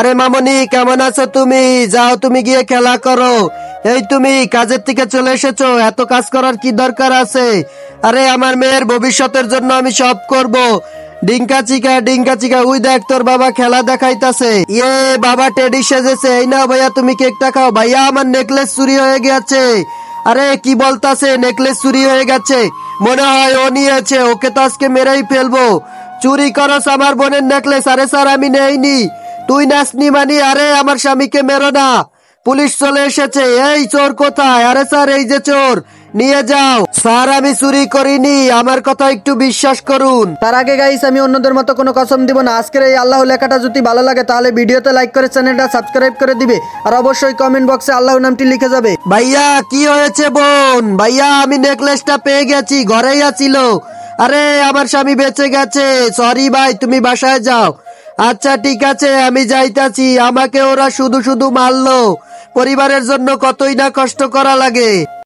আরে মামনি, কেমন আছো তুমি? যাও, তুমি গিয়ে খেলা করো। এই তুমি কাজের থেকে চলে এসেছো, এত কাজ করার কি দরকার আছে? আরে আমার মেয়ের ভবিষ্যতের জন্য আমি সব করব। ডিঙ্কা চিকা, উই দেখ তোর বাবা খেলা দেখাইতাছে। ইয়ে বাবা টেডি সেজেছে। এই না ভাইয়া, তুমি কেকটা খাও। ভাইয়া আমার নেকলেস চুরি হয়ে গেছে। আরে কি বলতাছে, নেকলেস চুরি হয়ে গেছে? মনে হয় ও নিয়েছে, ওকে তো আজকে মেরেই ফেলবো। চুরি করস আমার বোনের নেকলেস? আরে স্যার আমি নেইনি। তুই নাসনি মানি? আরে আমার স্বামীকে মেরো না, পুলিশ চলে এসেছে। এই চোর কোথায়? আরে স্যার এই যে চোর, নিয়ে যাও। স্যার আমি চুরি করিনি, আমার কথা একটু বিশ্বাস করুন। তার আগে গাইস, আমি অন্যদের মতো কোনো কসম দিব না। আজকের এই আল্লাহ লেখাটা যদি ভালো লাগে তাহলে ভিডিওতে লাইক করে চ্যানেলটা সাবস্ক্রাইব করে দিবে, আর অবশ্যই কমেন্ট বক্সে আল্লাহ নামটি লিখে যাবে। ভাইয়া কি হয়েছে বোন? ভাইয়া আমি নেকলেসটা পেয়ে গেছি, ঘরেই আছিল। আরে আমার স্বামী বেঁচে গেছে। সরি ভাই, তুমি বাসায় যাও। আচ্ছা ঠিক আছে, আমি যাইতাছি। আমাকে ওরা শুধু শুধু মারলো, পরিবারের জন্য কতই না কষ্ট করা লাগে।